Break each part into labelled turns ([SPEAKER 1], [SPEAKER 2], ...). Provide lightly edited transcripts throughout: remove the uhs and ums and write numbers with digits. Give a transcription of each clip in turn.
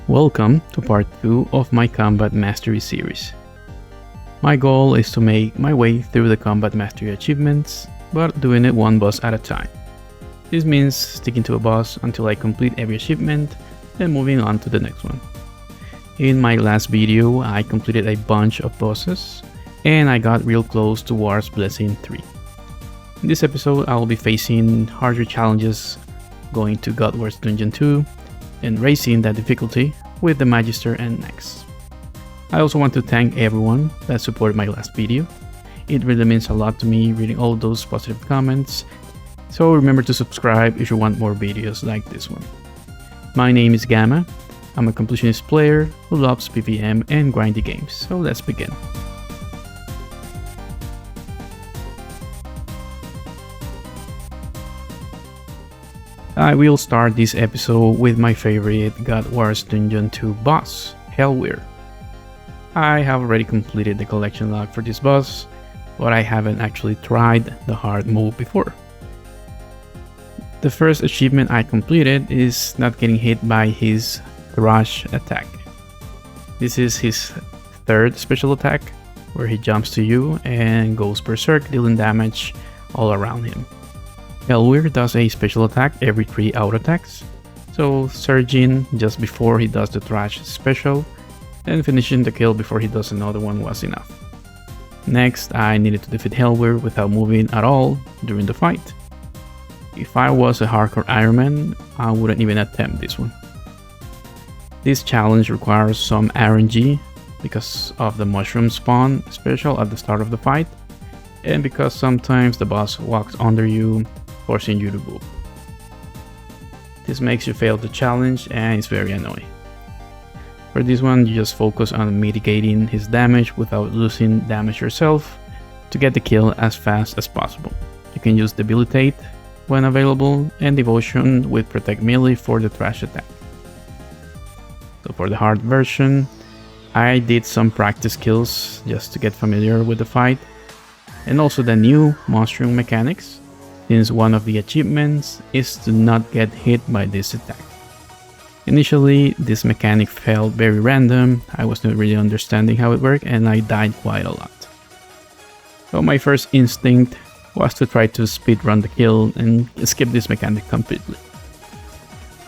[SPEAKER 1] Welcome to part 2 of my Combat Mastery series. My goal is to make my way through the Combat Mastery achievements, but doing it one boss at a time. This means sticking to a boss until I complete every achievement, then moving on to the next one. In my last video, I completed a bunch of bosses, and I got real close to War's Blessing 3. In this episode, I will be facing harder challenges, going to God Wars Dungeon 2, and raising that difficulty with the Magister and next. I also want to thank everyone that supported my last video. It really means a lot to me reading all those positive comments, so remember to subscribe if you want more videos like this one. My name is Gamma. I'm a completionist player who loves PvM and grindy games, so let's begin. I will start this episode with my favorite God Wars Dungeon 2 boss, Hellweir. I have already completed the collection log for this boss, but I haven't actually tried the hard mode before. The first achievement I completed is not getting hit by his Thrash attack. This is his third special attack, where he jumps to you and goes berserk, dealing damage all around him. Hellweir does a special attack every 3 auto attacks, so surging just before he does the Thrash special, and finishing the kill before he does another one was enough. Next, I needed to defeat Hellweir without moving at all during the fight. If I was a hardcore Ironman, I wouldn't even attempt this one. This challenge requires some RNG because of the mushroom spawn special at the start of the fight, and because sometimes the boss walks under you, forcing you to move. This makes you fail the challenge and it's very annoying. For this one, you just focus on mitigating his damage without losing damage yourself to get the kill as fast as possible. You can use Debilitate when available and Devotion with Protect Melee for the Thrash attack. So for the hard version, I did some practice kills just to get familiar with the fight, and also the new mushroom mechanics, since one of the achievements is to not get hit by this attack. Initially, this mechanic felt very random, I was not really understanding how it worked, and I died quite a lot. So my first instinct was to try to speedrun the kill and skip this mechanic completely.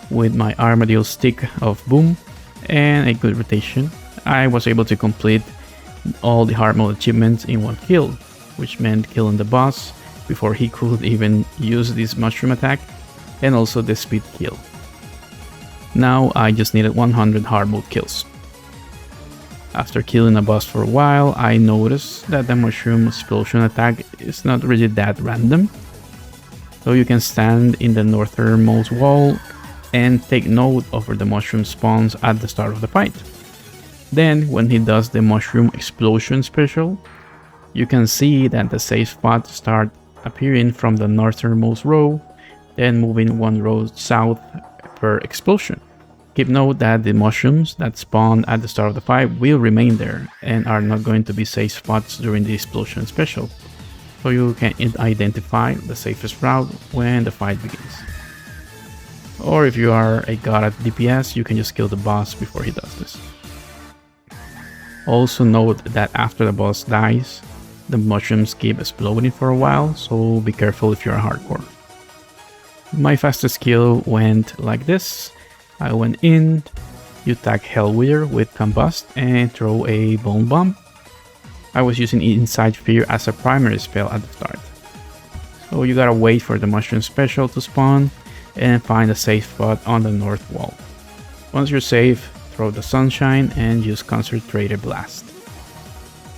[SPEAKER 1] With my Armadillo stick of Boom and a good rotation, I was able to complete all the hard mode achievements in one kill, which meant killing the boss before he could even use this mushroom attack, and also the speed kill. Now I just needed 100 hard mode kills. After killing a boss for a while, I noticed that the mushroom explosion attack is not really that random. So you can stand in the northernmost wall and take note of where the mushroom spawns at the start of the fight. Then when he does the mushroom explosion special, you can see that the safe spots start appearing from the northernmost row, then moving one row south per explosion. Keep note that the mushrooms that spawn at the start of the fight will remain there and are not going to be safe spots during the explosion special, so you can identify the safest route when the fight begins. Or if you are a god at DPS, you can just kill the boss before he does this. Also note that after the boss dies, the mushrooms keep exploding for a while, so be careful if you're a hardcore. My fastest kill went like this. I went in, you tag Hellweir with Combust and throw a Bone Bomb. I was using Inside Fear as a primary spell at the start. So you gotta wait for the mushroom special to spawn and find a safe spot on the north wall. Once you're safe, throw the Sunshine and use Concentrated Blast.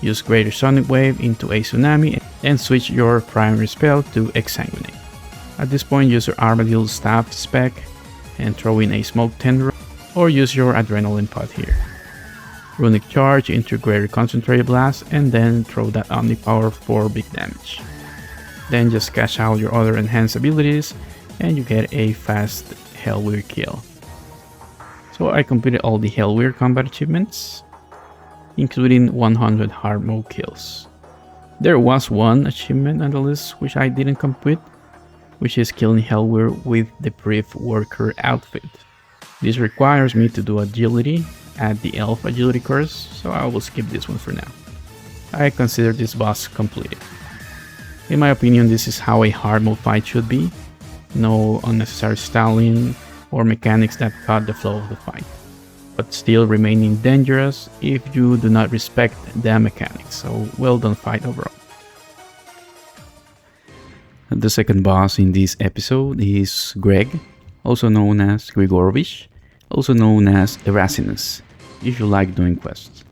[SPEAKER 1] Use Greater Sonic Wave into a Tsunami and switch your primary spell to Exsanguinate. At this point, use your Armadillo Staff spec and throw in a Smoke Tender, or use your Adrenaline Pot here. Runic Charge into Greater Concentrated Blast and then throw that Omni Power for big damage. Then just cash out your other enhanced abilities and you get a fast Hellweir kill. So I completed all the Hellweir combat achievements, including 100 hard mode kills. There was one achievement on the list which I didn't complete, which is killing Hellweir with the Brief Worker outfit. This requires me to do agility at the elf agility course, so I will skip this one for now. I consider this boss completed. In my opinion, this is how a hard mode fight should be. No unnecessary styling or mechanics that cut the flow of the fight, but still remaining dangerous if you do not respect the mechanics. So well done fight overall. The second boss in this episode is Greg, also known as Grigorovich, also known as Erasinus, if you like doing quests.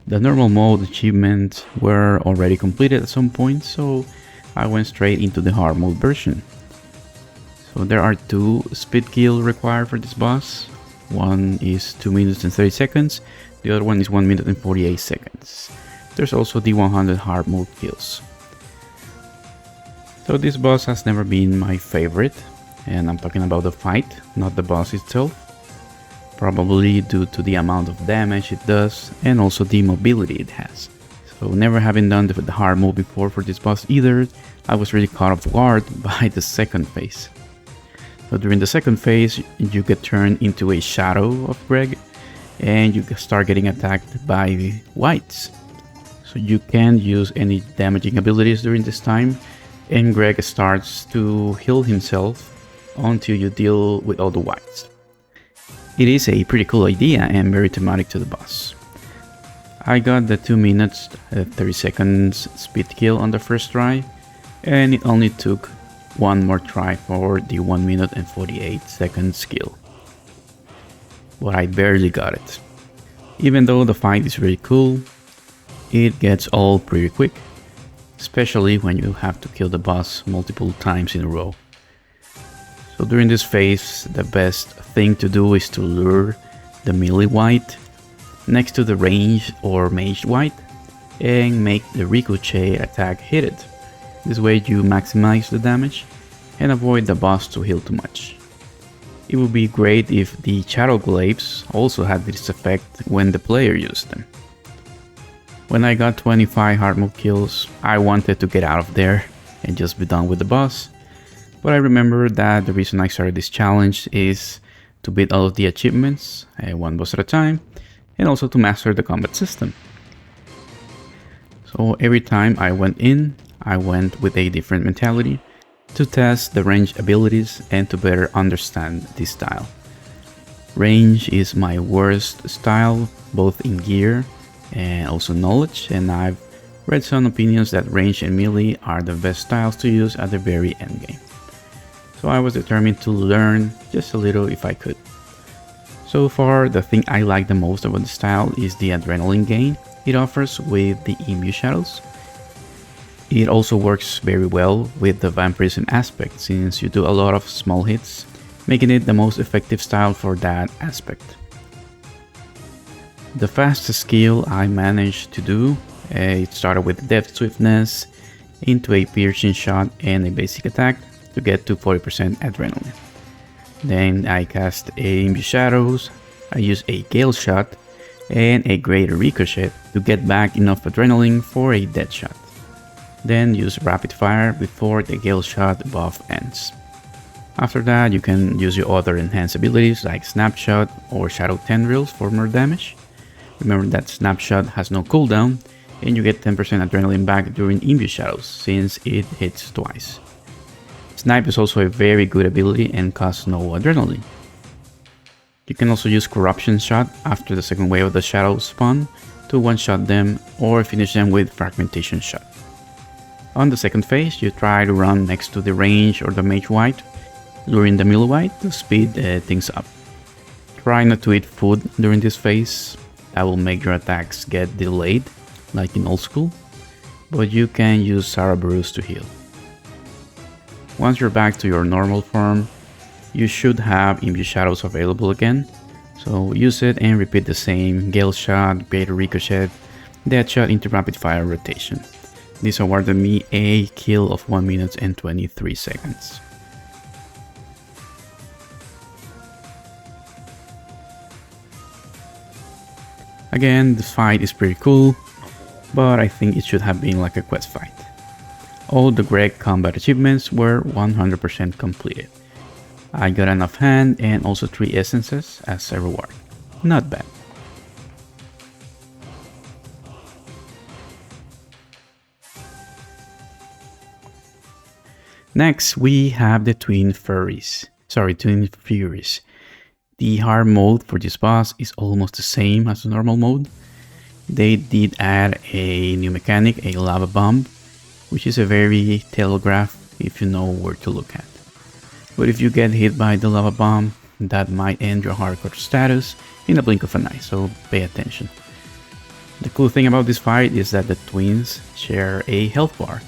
[SPEAKER 1] The normal mode achievements were already completed at some point, so I went straight into the hard mode version. So there are 2 speed kills required for this boss. One is 2 minutes and 30 seconds, the other one is 1 minute and 48 seconds. There's also the 100 hard mode kills. So this boss has never been my favorite, and I'm talking about the fight, not the boss itself. Probably due to the amount of damage it does and also the mobility it has. So never having done the hard mode before for this boss either, I was really caught off guard by the second phase. So during the second phase, you get turned into a shadow of Greg and you start getting attacked by whites. So you can't use any damaging abilities during this time, and Greg starts to heal himself until you deal with all the whites. It is a pretty cool idea and very thematic to the boss. I got the 2 minutes 30 seconds speed kill on the first try, and it only took one more try for the 1 minute and 48 seconds kill. But I barely got it. Even though the fight is really cool, it gets old pretty quick, especially when you have to kill the boss multiple times in a row. So during this phase, the best thing to do is to lure the melee white next to the range or mage white and make the ricochet attack hit it. This way you maximize the damage and avoid the boss to heal too much. It would be great if the shadow glaives also had this effect when the player used them. When I got 25 hard mode kills, I wanted to get out of there and just be done with the boss. But I remember that the reason I started this challenge is to beat all of the achievements, one boss at a time, and also to master the combat system. So every time I went in, I went with a different mentality to test the range abilities and to better understand this style. Range is my worst style, both in gear and also knowledge, and I've read some opinions that range and melee are the best styles to use at the very end game. So I was determined to learn just a little if I could. So far, the thing I like the most about the style is the adrenaline gain it offers with the imbue shadows. It also works very well with the vampirism aspect, since you do a lot of small hits, making it the most effective style for that aspect. The fastest skill I managed to do, it started with depth swiftness, into a piercing shot and a basic attack to get to 40% adrenaline. Then I cast a imbue shadows, I used a gale shot and a greater ricochet to get back enough adrenaline for a dead shot. Then use rapid fire before the gale shot buff ends. After that, you can use your other enhanced abilities like snapshot or shadow tendrils for more damage. Remember that snapshot has no cooldown and you get 10% adrenaline back during imbue shadows since it hits twice. Snipe is also a very good ability and costs no adrenaline. You can also use corruption shot after the second wave of the shadows spawn to one-shot them or finish them with fragmentation shot. On the second phase, you try to run next to the range or the mage white, luring the melee white to speed things up. Try not to eat food during this phase, that will make your attacks get delayed, like in old school, but you can use Sarabarus to heal. Once you're back to your normal form, you should have imbue shadows available again, so use it and repeat the same gale shot, greater ricochet, dead shot into rapid fire rotation. This awarded me a kill of 1 minute and 23 seconds. Again, this fight is pretty cool, but I think it should have been like a quest fight. All the Greg combat achievements were 100% completed. I got an offhand and also 3 essences as a reward. Not bad. Next, we have the Twin Furies. The hard mode for this boss is almost the same as the normal mode. They did add a new mechanic, a lava bomb, which is a very telegraph if you know where to look at. But if you get hit by the lava bomb, that might end your hardcore status in a blink of an eye, so pay attention. The cool thing about this fight is that the twins share a health bar,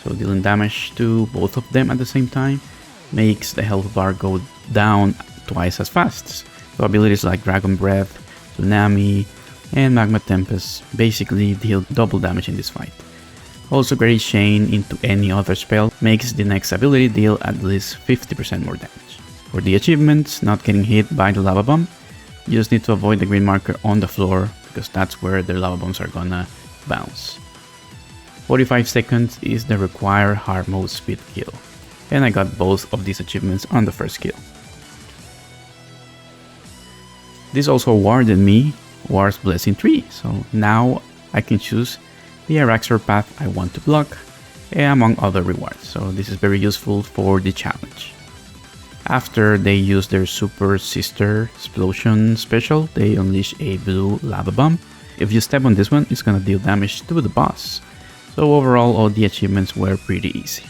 [SPEAKER 1] so dealing damage to both of them at the same time makes the health bar go down twice as fast. So abilities like Dragon Breath, Tsunami, and Magma Tempest basically deal double damage in this fight. Also, Great Chain into any other spell makes the next ability deal at least 50% more damage. For the achievements, not getting hit by the lava bomb, you just need to avoid the green marker on the floor because that's where the lava bombs are gonna bounce. 45 seconds is the required hard mode speed kill, and I got both of these achievements on the first kill. This also awarded me War's Blessing 3, so now I can choose the Araxor path I want to block, among other rewards, so this is very useful for the challenge. After they use their Super Sister Explosion special, they unleash a blue lava bomb. If you step on this one, it's gonna deal damage to the boss. So overall, all the achievements were pretty easy.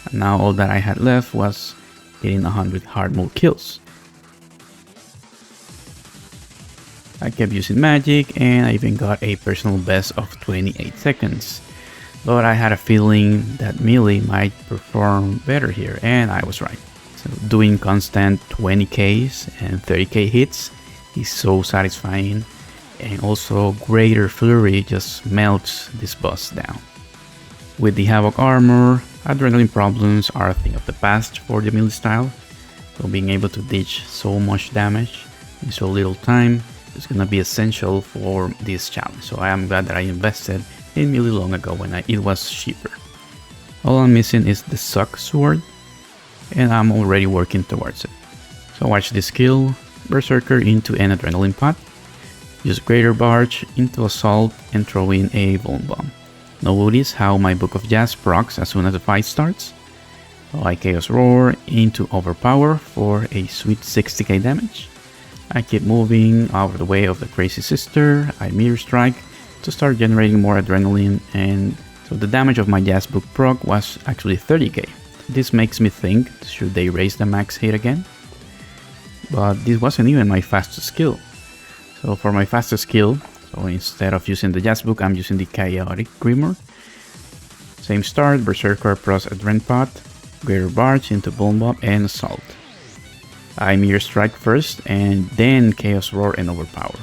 [SPEAKER 1] And now all that I had left was hitting 100 hard mode kills. I kept using magic and I even got a personal best of 28 seconds. But I had a feeling that melee might perform better here, and I was right. So doing constant 20Ks and 30K hits is so satisfying, and also Greater Flurry just melts this boss down. With the Havoc armor, adrenaline problems are a thing of the past for the melee style, so being able to dish so much damage in so little time is gonna be essential for this challenge, so I am glad that I invested in melee long ago when it was cheaper. All I'm missing is the Suck Sword, and I'm already working towards it. So watch this skill, Berserker into an Adrenaline Pot, use Greater Barge into Assault and throw in a Bone Bomb. Notice how my Book of Jazz procs as soon as the fight starts. So I Chaos Roar into Overpower for a sweet 60k damage. I keep moving out of the way of the Crazy Sister, I Mirror Strike to start generating more adrenaline, and so the damage of my Jazz Book proc was actually 30k. This makes me think, should they raise the max hit again? But this wasn't even my fastest skill. So for my fastest skill, so instead of using the Jazz Book, I'm using the Chaotic Grimoire. Same start, Berserker plus Adrenaline Pot, Greater Barge into Bone Bomb and Assault. I Mirror Strike first and then Chaos Roar and Overpower.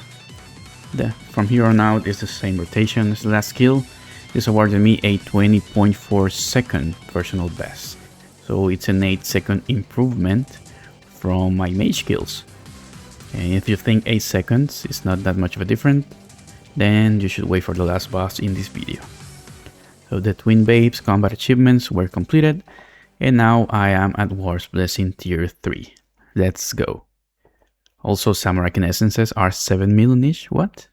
[SPEAKER 1] From here on out is the same rotation as the last skill. This awarded me a 20.4 second personal best. So it's an 8-second improvement from my mage skills. And if you think 8 seconds is not that much of a difference, then you should wait for the last boss in this video. So the Twin Babes combat achievements were completed, and now I am at War's Blessing tier 3. Let's go. Also, Samurai essences are 7 million-ish, what?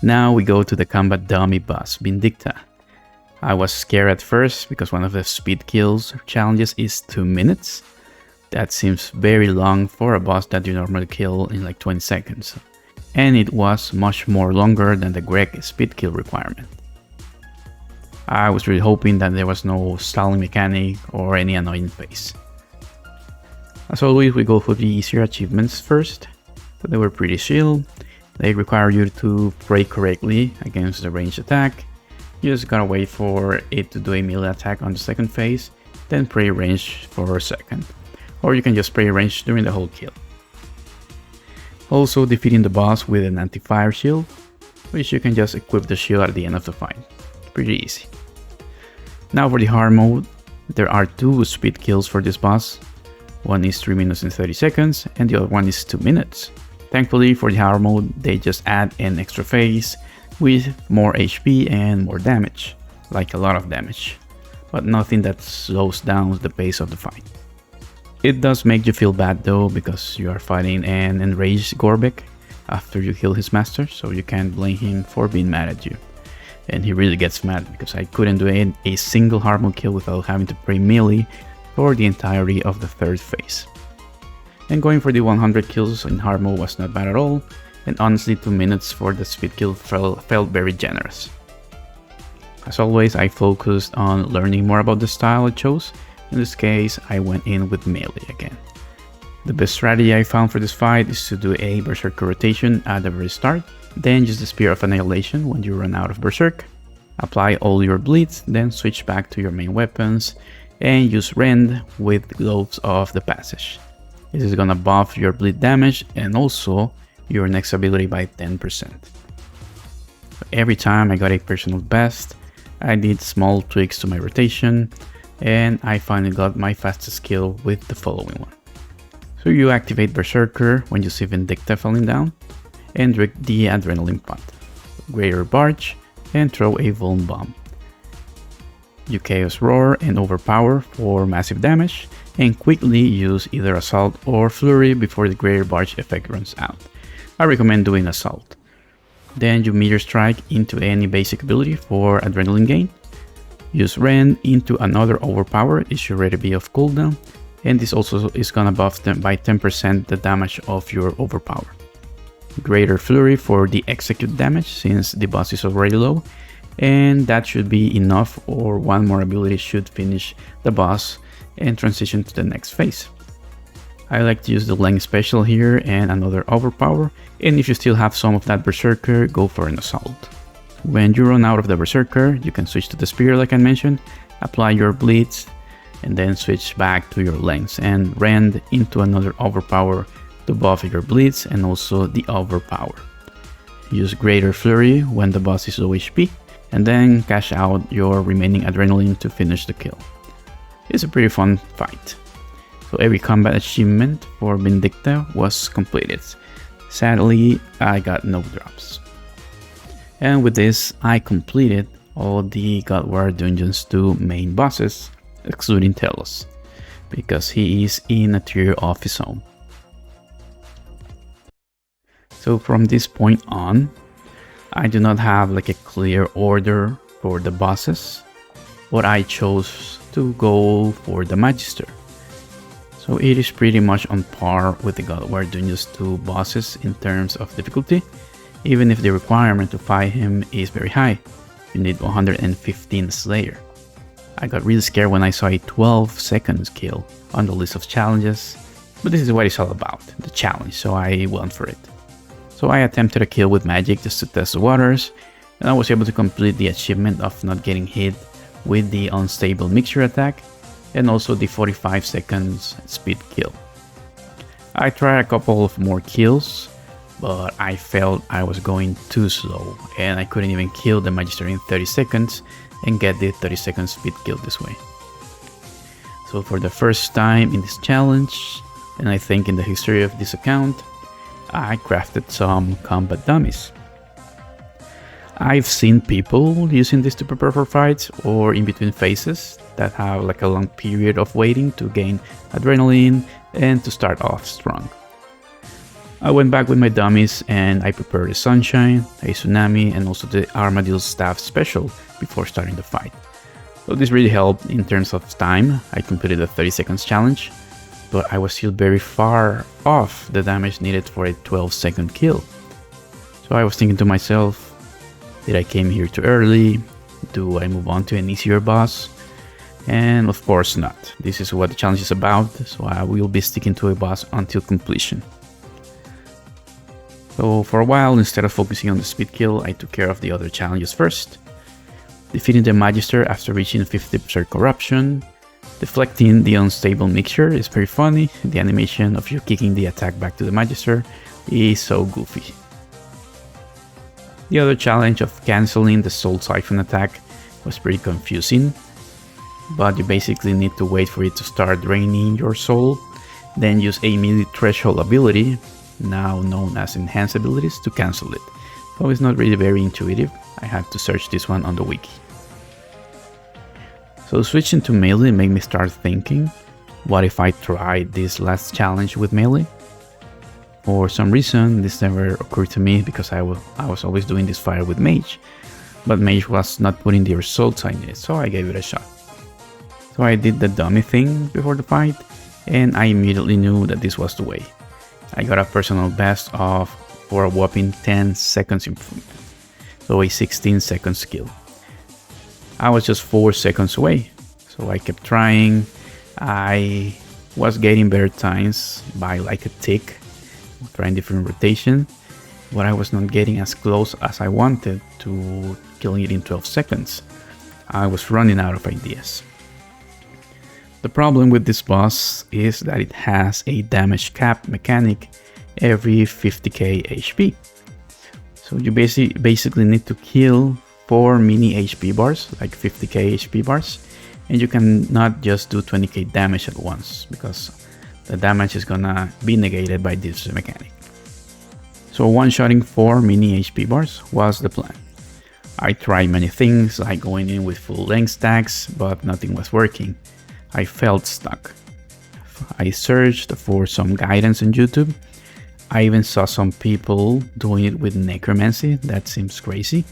[SPEAKER 1] Now we go to the combat dummy boss, Vindicta. I was scared at first because one of the speed kills challenges is 2 minutes. That seems very long for a boss that you normally kill in like 20 seconds. And it was much more longer than the Greg speed kill requirement. I was really hoping that there was no stalling mechanic or any annoying pace. As always, we go for the easier achievements first, but they were pretty chill. They require you to pray correctly against the ranged attack. You just gotta wait for it to do a melee attack on the second phase, then pray range for a second. Or you can just pray range during the whole kill. Also defeating the boss with an anti-fire shield, which you can just equip the shield at the end of the fight. Pretty easy. Now for the hard mode, there are 2 speed kills for this boss. One is 3 minutes and 30 seconds and the other one is 2 minutes. Thankfully for the hard mode, they just add an extra phase with more HP and more damage, like a lot of damage. but nothing that slows down the pace of the fight. It does make you feel bad though, because you are fighting an enraged Gorbek after you kill his master, so you can't blame him for being mad at you. And he really gets mad because I couldn't do a single hard mode kill without having to pray melee for the entirety of the third phase. And going for the 100 kills in hard mode was not bad at all, and honestly 2 minutes for the speed kill felt very generous. As always, I focused on learning more about the style I chose. In this case, I went in with melee again. The best strategy I found for this fight is to do a Berserker rotation at the very start, then use the Spear of Annihilation when you run out of Berserk, apply all your bleeds, then switch back to your main weapons, and use Rend with Gloves of the Passage. This is gonna buff your bleed damage and also your next ability by 10%. Every time I got a personal best, I did small tweaks to my rotation, and I finally got my fastest kill with the following one. So you activate Berserker when you see Vindicta falling down, and drink the Adrenaline Pot, Greater Barge, and throw a Vuln Bomb. You Chaos Roar and Overpower for massive damage, and quickly use either Assault or Flurry before the Greater Barge effect runs out. I recommend doing Assault. Then you Meteor Strike into any basic ability for Adrenaline gain. Use Rend into another Overpower, it should already be off cooldown, and this also is gonna buff them by 10% the damage of your Overpower. Greater Flurry for the execute damage since the boss is already low, and that should be enough, or one more ability should finish the boss and transition to the next phase. I like to use the Length special here and another Overpower, and if you still have some of that Berserker, go for an Assault. When you run out of the Berserker, you can switch to the Spear like I mentioned, apply your bleeds, and then switch back to your Lengths and Rend into another Overpower to buff your bleeds and also the Overpower. Use Greater Flurry when the boss is low HP, and then cash out your remaining Adrenaline to finish the kill. It's a pretty fun fight. So every combat achievement for Vindicta was completed. Sadly, I got no drops. And with this, I completed all the God War Dungeons 2 main bosses, excluding Telos, because he is in a tier of his own. So from this point on, I do not have like a clear order for the bosses, but I chose to go for the Magister. So it is pretty much on par with the God War Dungeons 2 bosses in terms of difficulty, even if the requirement to fight him is very high. You need 115 Slayer. I got really scared when I saw a 12 seconds kill on the list of challenges, but this is what it's all about, the challenge, so I went for it. So I attempted a kill with magic just to test the waters, and I was able to complete the achievement of not getting hit with the unstable mixture attack, and also the 45 seconds speed kill. I tried a couple of more kills, but I felt I was going too slow, and I couldn't even kill the Magister in 30 seconds and get the 30 second speed kill this way. So for the first time in this challenge, and I think in the history of this account, I crafted some combat dummies. I've seen people using this to prepare for fights or in between phases that have like a long period of waiting to gain adrenaline and to start off strong. I went back with my dummies and I prepared a Sunshine, a Tsunami, and also the Armadillo Staff special before starting the fight. So this really helped in terms of time. I completed the 30 seconds challenge, but I was still very far off the damage needed for a 12-second kill. So I was thinking to myself, did I came here too early? Do I move on to an easier boss? And of course not. This is what the challenge is about, so I will be sticking to a boss until completion. So for a while, instead of focusing on the speed kill, I took care of the other challenges first. Defeating the Magister after reaching 50% corruption. Deflecting the unstable mixture is very funny. The animation of you kicking the attack back to the Magister is so goofy. The other challenge of cancelling the Soul Siphon attack was pretty confusing, but you basically need to wait for it to start draining your soul, then use a melee threshold ability, now known as enhanced abilities, to cancel it. So it's not really very intuitive. I had to search this one on the wiki. So switching to melee made me start thinking, what if I tried this last challenge with melee? For some reason this never occurred to me because I was always doing this fight with mage, but mage was not putting the results I needed, so I gave it a shot. So I did the dummy thing before the fight, and I immediately knew that this was the way. I got a personal best of for a whopping 10 seconds improvement, so a 16-second skill. I was just 4 seconds away, so I kept trying. I was getting better times by like a tick, trying different rotation, but I was not getting as close as I wanted to killing it in 12 seconds. I was running out of ideas. The problem with this boss is that it has a damage cap mechanic every 50k HP. So you basically need to kill 4 mini HP bars, like 50k HP bars, and you cannot just do 20k damage at once because the damage is gonna be negated by this mechanic. So one-shotting 4 mini HP bars was the plan. I tried many things like going in with full length stacks, but nothing was working. I felt stuck. I searched for some guidance on YouTube. I even saw some people doing it with necromancy. That seems crazy.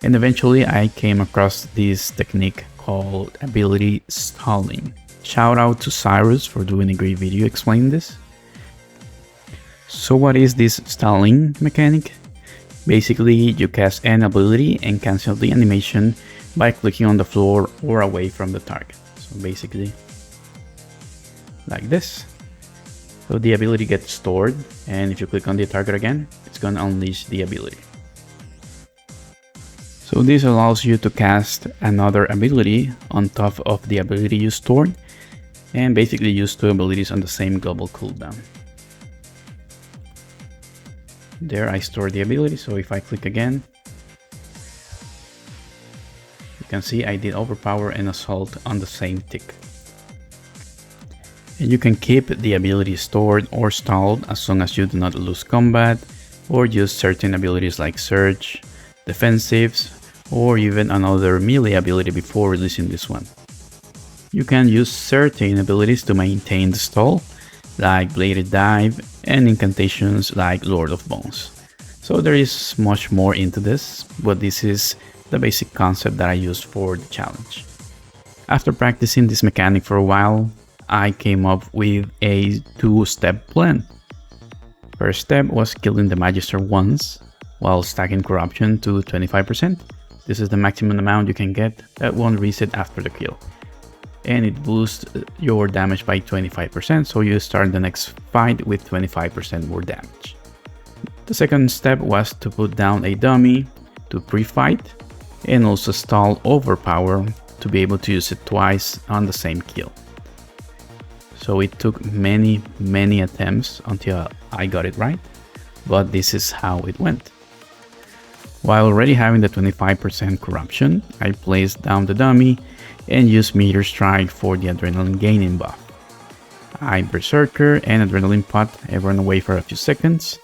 [SPEAKER 1] And eventually I came across this technique called ability stalling. Shout out to Cyrus for doing a great video explaining this. So what is this stalling mechanic? Basically you cast an ability and cancel the animation by clicking on the floor or away from the target. So basically like this. So the ability gets stored, and if you click on the target again, it's gonna unleash the ability. So this allows you to cast another ability on top of the ability you stored, and basically use 2 abilities on the same global cooldown. There I stored the ability, so if I click again, you can see I did overpower and assault on the same tick. And you can keep the ability stored or stalled as long as you do not lose combat or use certain abilities like surge, defensives, or even another melee ability before releasing this one. You can use certain abilities to maintain the stall, like Bladed Dive, and incantations like Lord of Bones. So there is much more into this, but this is the basic concept that I used for the challenge. After practicing this mechanic for a while, I came up with a 2-step plan. First step was killing the magister once, while stacking corruption to 25%. This is the maximum amount you can get that won't reset after the kill. And it boosts your damage by 25%, so you start the next fight with 25% more damage. The second step was to put down a dummy to pre-fight, and also stall overpower to be able to use it twice on the same kill. So it took many attempts until I got it right, but this is how it went. While already having the 25% corruption, I placed down the dummy and used Meteor Strike for the adrenaline gaining buff. I Berserker and Adrenaline Pot and run away for a few seconds.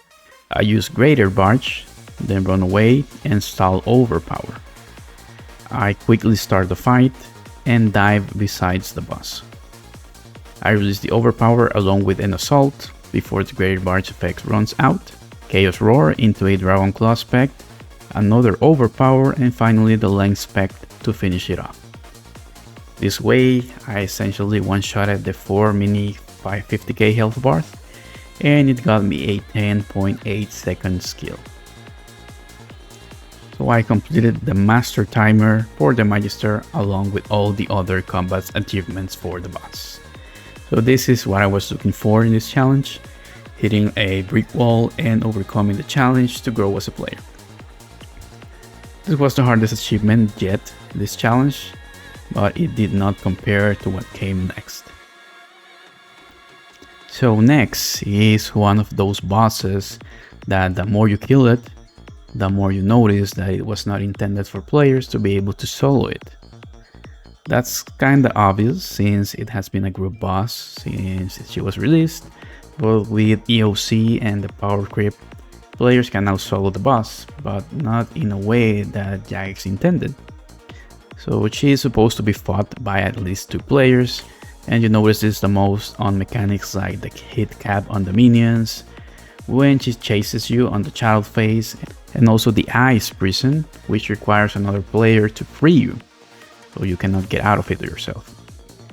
[SPEAKER 1] I use Greater Barge, then run away and stall overpower. I quickly start the fight and dive besides the boss. I release the overpower along with an assault before the Greater Barge effect runs out, Chaos Roar into a Dragon Claw spec, another overpower, and finally the length spec to finish it off. This way I essentially one-shotted the 4 mini 550k health bars, and it got me a 10.8 second skill. So I completed the master timer for the magister along with all the other combat achievements for the boss. So this is what I was looking for in this challenge, hitting a brick wall and overcoming the challenge to grow as a player. This was the hardest achievement yet in this challenge, but it did not compare to what came next. So next is one of those bosses that the more you kill it, the more you notice that it was not intended for players to be able to solo it. That's kinda obvious since it has been a group boss since she was released, but with EOC and the power creep, players can now solo the boss, but not in a way that Jagex intended. So she is supposed to be fought by at least 2 players, and you notice this the most on mechanics like the hit cap on the minions, when she chases you on the child phase, and also the ice prison, which requires another player to free you, so you cannot get out of it yourself.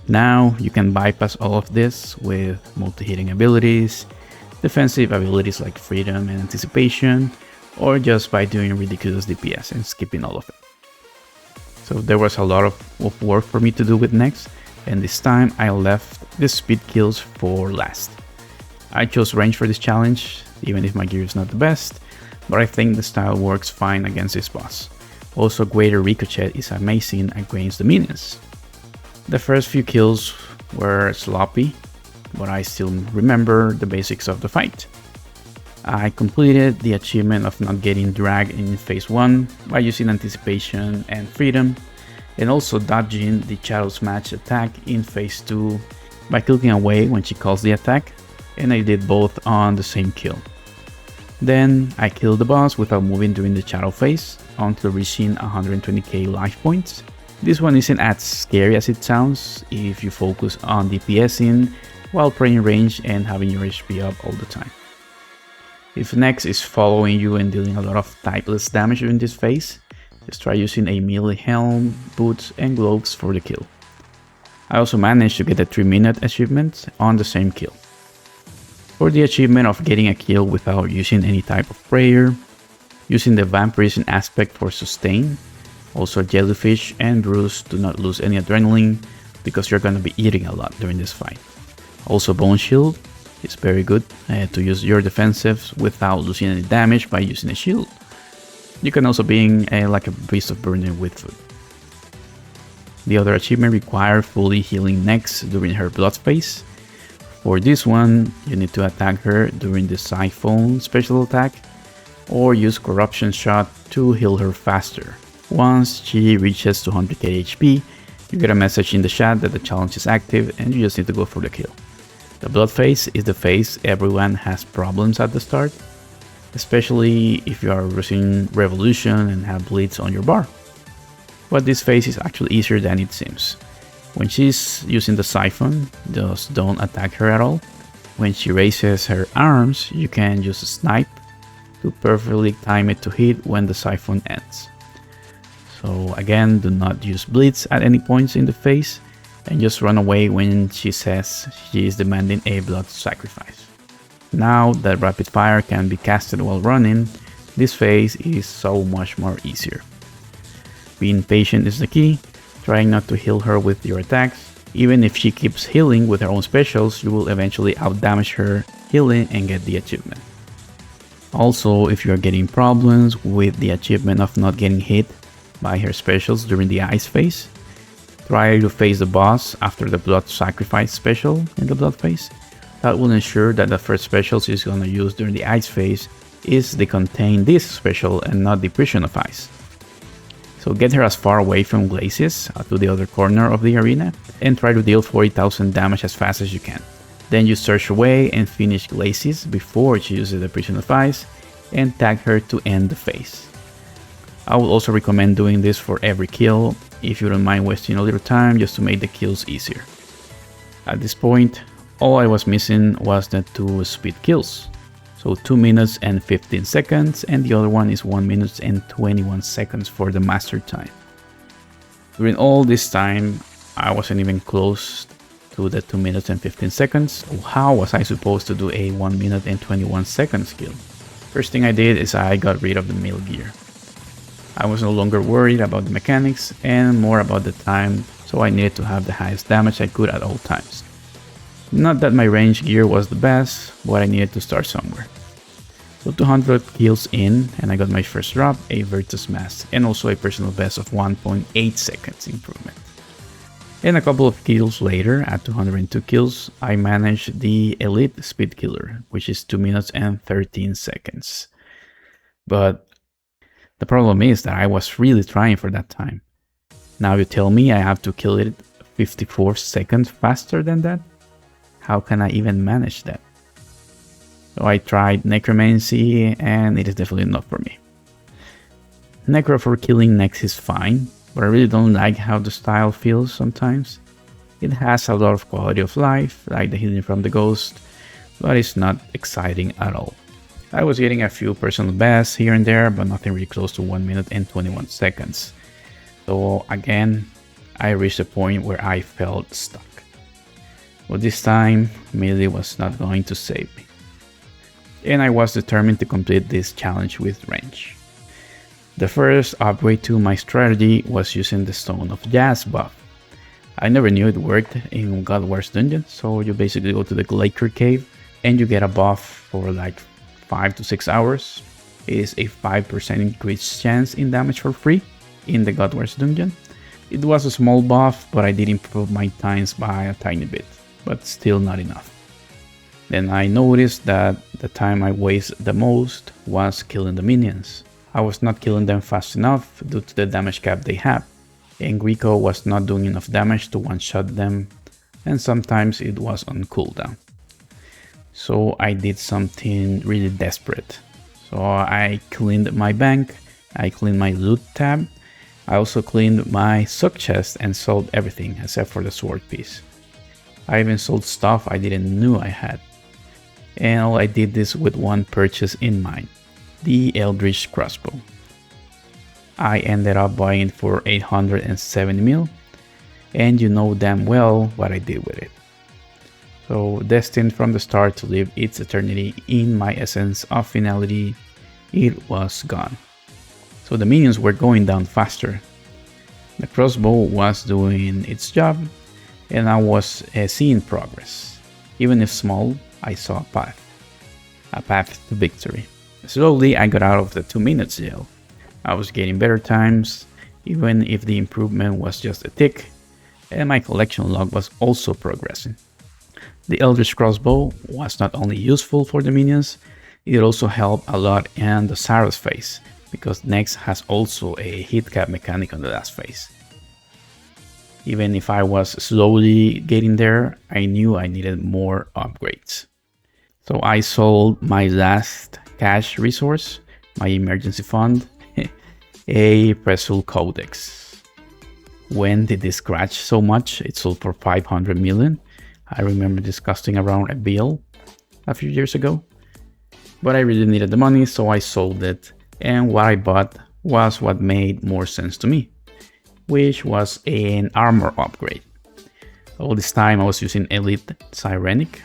[SPEAKER 1] Now you can bypass all of this with multi-hitting abilities, defensive abilities like freedom and anticipation, or just by doing ridiculous DPS and skipping all of it. So there was a lot of work for me to do with next, and this time I left the speed kills for last. I chose range for this challenge, even if my gear is not the best, but I think the style works fine against this boss. Also, greater ricochet is amazing against the minions. The first few kills were sloppy, but I still remember the basics of the fight. I completed the achievement of not getting dragged in phase 1 by using anticipation and freedom, and also dodging the Shadow Smash attack in phase 2 by clicking away when she calls the attack, and I did both on the same kill. Then I killed the boss without moving during the shadow phase until reaching 120k life points. This one isn't as scary as it sounds if you focus on DPSing while praying range and having your HP up all the time. If next is following you and dealing a lot of typeless damage during this phase, just try using a melee helm, boots and gloves for the kill. I also managed to get a 3-minute achievement on the same kill. For the achievement of getting a kill without using any type of prayer, using the vampirism aspect for sustain, also jellyfish and Bruce do not lose any adrenaline because you're gonna be eating a lot during this fight. Also bone shield is very good to use your defensives without losing any damage by using a shield. You can also be like a beast of burden with food. The other achievement requires fully healing Nex during her blood phase. For this one, you need to attack her during the Siphon special attack or use Corruption Shot to heal her faster. Once she reaches 200k HP, you get a message in the chat that the challenge is active and you just need to go for the kill. The blood phase is the phase everyone has problems at the start, especially if you are using Revolution and have bleeds on your bar. But this phase is actually easier than it seems. When she's using the Siphon, just don't attack her at all. When she raises her arms, you can use a snipe to perfectly time it to hit when the Siphon ends. So again, do not use bleeds at any points in the phase and just run away when she says she is demanding a blood sacrifice. Now that rapid fire can be casted while running, this phase is so much more easier. Being patient is the key, trying not to heal her with your attacks. Even if she keeps healing with her own specials, you will eventually outdamage her healing and get the achievement. Also, if you are getting problems with the achievement of not getting hit by her specials during the ice phase, try to face the boss after the blood sacrifice special in the blood phase. That will ensure that the first special she's gonna use during the ice phase is the contain this special and not the prison of ice. So get her as far away from Glacis to the other corner of the arena and try to deal 40,000 damage as fast as you can. Then you search away and finish Glacis before she uses the prison of ice and tag her to end the phase. I would also recommend doing this for every kill if you don't mind wasting a little time just to make the kills easier. At this point, all I was missing was the 2 speed kills. So 2 minutes and 15 seconds, and the other one is 1 minute and 21 seconds for the master time. During all this time, I wasn't even close to the 2 minutes and 15 seconds. How was I supposed to do a 1 minute and 21 seconds kill? First thing I did is I got rid of the melee gear. I was no longer worried about the mechanics and more about the time, so I needed to have the highest damage I could at all times. Not that my range gear was the best, but I needed to start somewhere. So 200 kills in, and I got my first drop, a Virtus Mask, and also a personal best of 1.8 seconds improvement. And a couple of kills later, at 202 kills, I managed the Elite Speed Killer, which is 2 minutes and 13 seconds. But the problem is that I was really trying for that time. Now you tell me I have to kill it 54 seconds faster than that? How can I even manage that? So I tried Necromancy and it is definitely not for me. Necro for killing Nex is fine, but I really don't like how the style feels sometimes. It has a lot of quality of life, like the healing from the ghost, but it's not exciting at all. I was getting a few personal bests here and there, but nothing really close to 1 minute and 21 seconds. So again, I reached a point where I felt stuck. But this time, melee was not going to save me. And I was determined to complete this challenge with range. The first upgrade to my strategy was using the Stone of Jazz buff. I never knew it worked in God Wars Dungeon, so you basically go to the Glacier Cave and you get a buff for like 5 to 6 hours. It is a 5% increased chance in damage for free in the God Wars Dungeon. It was a small buff, but I did improve my times by a tiny bit, but still not enough. Then I noticed that the time I wasted the most was killing the minions. I was not killing them fast enough due to the damage cap they have, and Greco was not doing enough damage to one-shot them, and sometimes it was on cooldown. So I did something really desperate. So I cleaned my bank, I cleaned my loot tab, I also cleaned my sock chest and sold everything except for the sword piece. I even sold stuff I didn't know I had. And I did this with one purchase in mind, the Eldritch crossbow. I ended up buying it for 870 mil, and you know damn well what I did with it. So destined from the start to live its eternity in my essence of finality, it was gone. So the minions were going down faster. The crossbow was doing its job, and I was seeing progress. Even if small, I saw a path to victory. Slowly I got out of the 2 minutes jail. I was getting better times, even if the improvement was just a tick, and my collection log was also progressing. The Eldritch crossbow was not only useful for the minions, it also helped a lot in the Saros phase, because next has also a hit cap mechanic on the last phase. Even if I was slowly getting there, I knew I needed more upgrades. So I sold my last cash resource, my emergency fund, a Presul Codex. When did this crash so much? It sold for 500 million. I remember this costing around $1 billion a few years ago. But I really needed the money, so I sold it. And what I bought was what made more sense to me, which was an armor upgrade. All this time I was using Elite Sirenic.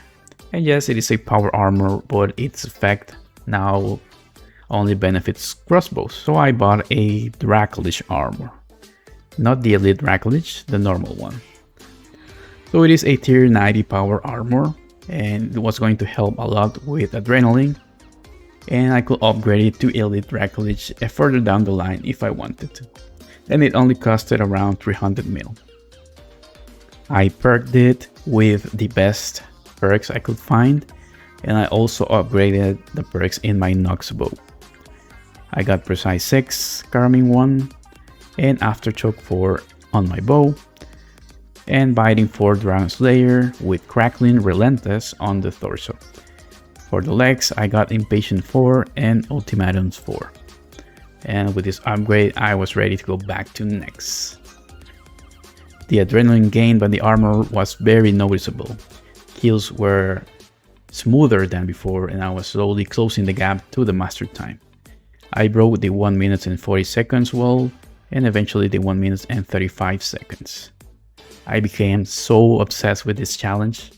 [SPEAKER 1] And yes, it is a power armor, but its effect now only benefits crossbows. So I bought a Dracolich armor. Not the Elite Dracolich, the normal one. So it is a tier 90 power armor, and it was going to help a lot with adrenaline. And I could upgrade it to Elite Dracolich further down the line if I wanted to. And it only costed around 300 mil. I perked it with the best perks I could find, and I also upgraded the perks in my Nox bow. I got Precise 6, Carmine 1, and Aftershock 4 on my bow, and Biting 4 Dragon Slayer with Crackling Relentless on the torso. For the legs, I got Impatient 4 and Ultimatums 4. And with this upgrade, I was ready to go back to Nex. The adrenaline gained by the armor was very noticeable. Kills were smoother than before, and I was slowly closing the gap to the master time. I broke the 1 minute and 40 seconds wall, and eventually the 1 minute and 35 seconds. I became so obsessed with this challenge,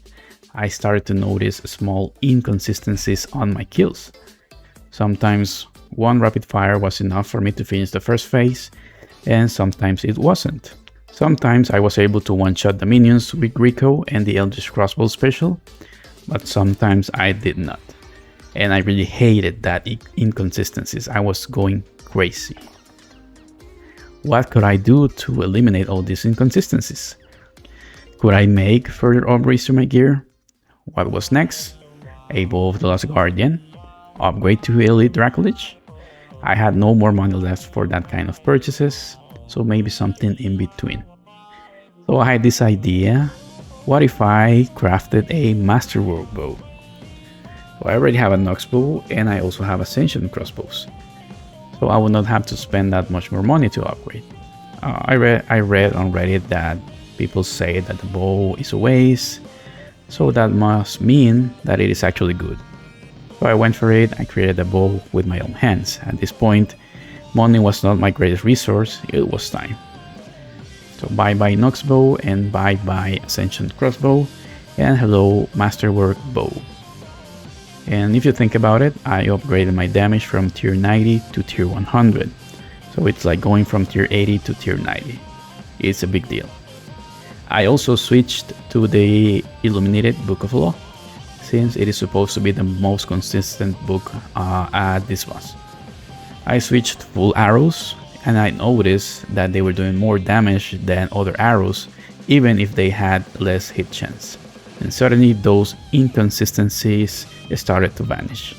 [SPEAKER 1] I started to notice small inconsistencies on my kills. Sometimes one rapid fire was enough for me to finish the first phase, and sometimes it wasn't. Sometimes I was able to one-shot the minions with Greco and the Eldritch Crossbow special, but sometimes I did not. And I really hated that inconsistencies. I was going crazy. What could I do to eliminate all these inconsistencies? Could I make further upgrades to my gear? What was next? A Bow of the Lost Guardian, upgrade to Elite Dracolich. I had no more money left for that kind of purchases, so maybe something in between. So I had this idea, what if I crafted a Masterwork bow? So I already have a Nox bow and I also have Ascension crossbows. So I would not have to spend that much more money to upgrade. I read on Reddit that people say that the bow is a waste, so that must mean that it is actually good. So I went for it. I created the bow with my own hands. At this point, money was not my greatest resource, it was time. So bye bye Nox bow and bye bye Ascension crossbow, and hello Masterwork bow. And if you think about it, I upgraded my damage from tier 90 to tier 100. So it's like going from tier 80 to tier 90. It's a big deal. I also switched to the Illuminated Book of Law, since it is supposed to be the most consistent book at this boss. I switched to full arrows, and I noticed that they were doing more damage than other arrows, even if they had less hit chance. And suddenly those inconsistencies started to vanish.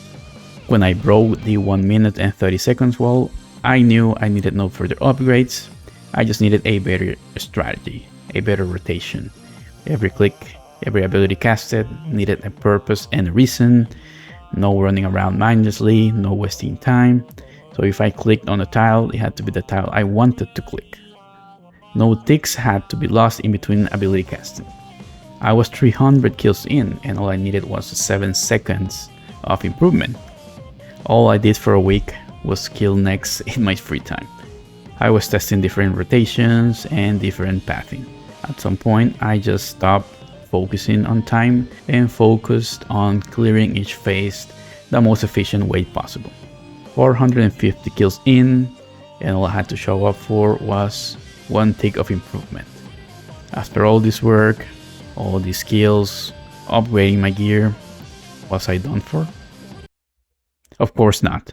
[SPEAKER 1] When I broke the 1 minute and 30 seconds wall, I knew I needed no further upgrades. I just needed a better strategy, a better rotation. Every click, every ability casted needed a purpose and a reason. No running around mindlessly, no wasting time. So if I clicked on a tile, it had to be the tile I wanted to click. No ticks had to be lost in between ability casting. I was 300 kills in, and all I needed was 7 seconds of improvement. All I did for a week was kill next in my free time. I was testing different rotations and different pathing. At some point, I just stopped focusing on time and focused on clearing each phase the most efficient way possible. 450 kills in, and all I had to show up for was 1 tick of improvement. After all this work, all these skills, upgrading my gear, was I done for? Of course not.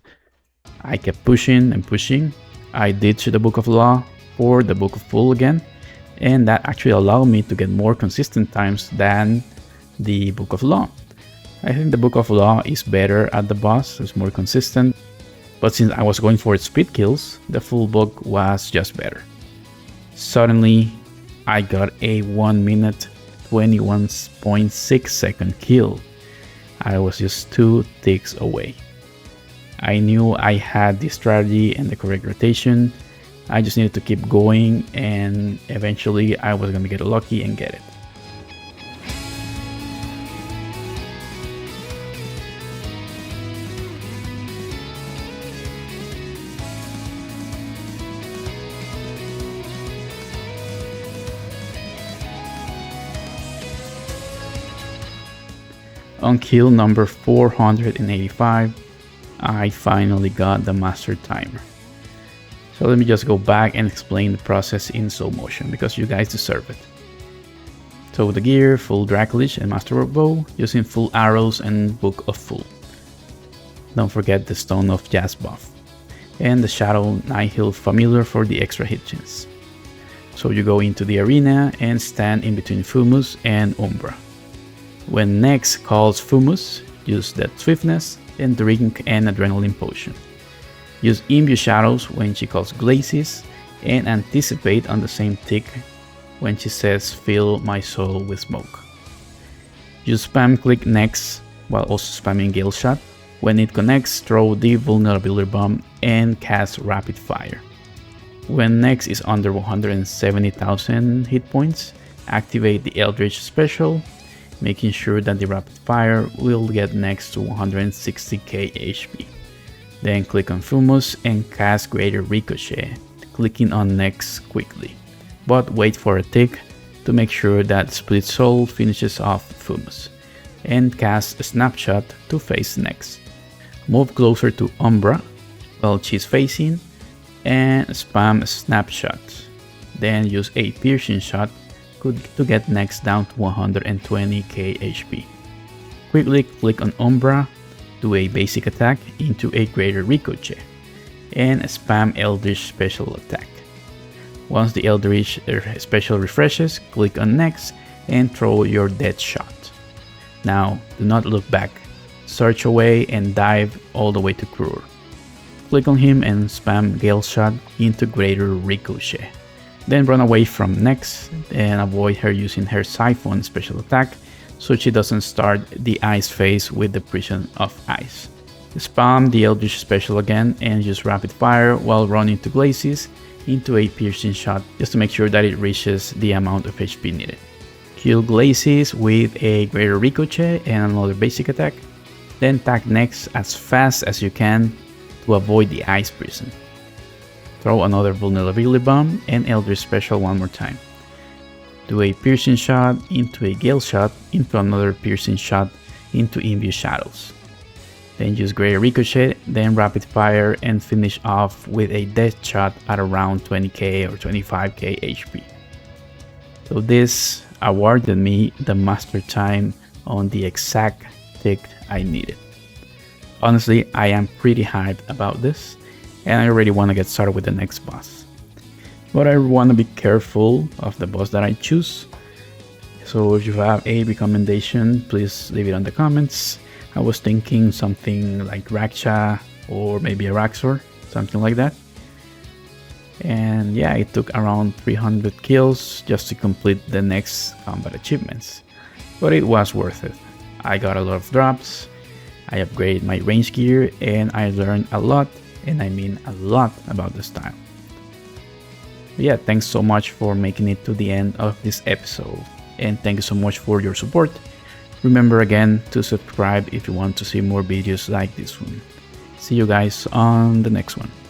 [SPEAKER 1] I kept pushing and pushing. I ditched the Book of Law for the Book of Full again, and that actually allowed me to get more consistent times than the Book of Law. I think the Book of Law is better at the boss, it's more consistent, but since I was going for speed kills, the full book was just better. Suddenly, I got a 1 minute 21.6 second kill. I was just 2 ticks away. I knew I had the strategy and the correct rotation. I just needed to keep going, and eventually I was gonna get lucky and get it. On kill number 485, I finally got the master timer. So let me just go back and explain the process in slow motion, because you guys deserve it. So the gear, full Dracolich and Masterwork bow, using full arrows and Book of Full. Don't forget the Stone of Jazz buff, and the Shadow Nihil Familiar for the extra hit chance. So you go into the arena and stand in between Fumus and Umbra. When Nex calls Fumus, use that Swiftness and drink an Adrenaline Potion. Use Imbue Shadows when she calls Glacis, and anticipate on the same tick when she says fill my soul with smoke. Use spam click Nex while also spamming Gale Shot. When it connects, throw the Vulnerability Bomb and cast Rapid Fire. When Nex is under 170,000 hit points, activate the Eldritch Special, making sure that the Rapid Fire will get next to 160k HP. Then click on Fumus and cast Greater Ricochet, clicking on Nex quickly, but wait for a tick to make sure that Split Soul finishes off Fumus, and cast a Snapshot to face Nex. Move closer to Umbra while she's facing and spam Snapshot, then use a Piercing Shot to get Nex down to 120k HP. Quickly click on Umbra, do a basic attack into a Greater Ricochet, and spam Eldritch Special attack. Once the Eldritch Special refreshes, click on Nex and throw your Death Shot. Now, do not look back, search away and dive all the way to Krur. Click on him and spam Gale Shot into Greater Ricochet. Then run away from Nex and avoid her using her Siphon special attack so she doesn't start the ice phase with the Prison of Ice. Spam the Eldritch Special again and use Rapid Fire while running to Glacis into a piercing shot just to make sure that it reaches the amount of HP needed. Kill Glazes with a greater ricochet and another basic attack, then tag next as fast as you can to avoid the ice prison. Throw another vulnerability bomb and Eldritch Special one more time. Do a piercing shot into a gale shot into another piercing shot into Imbue Shadows. Then use greater ricochet, then rapid fire, and finish off with a death shot at around 20k or 25k HP. So this awarded me the master time on the exact tick I needed. Honestly, I am pretty hyped about this, and I already want to get started with the next boss. But I want to be careful of the boss that I choose. So if you have a recommendation, please leave it on the comments. I was thinking something like Raksha or maybe a Raxor, something like that. And yeah, it took around 300 kills just to complete the next combat achievements. But it was worth it. I got a lot of drops, I upgraded my range gear, and I learned a lot, and I mean a lot, about the style. But yeah, thanks so much for making it to the end of this episode. And thank you so much for your support. Remember again to subscribe if you want to see more videos like this one. See you guys on the next one.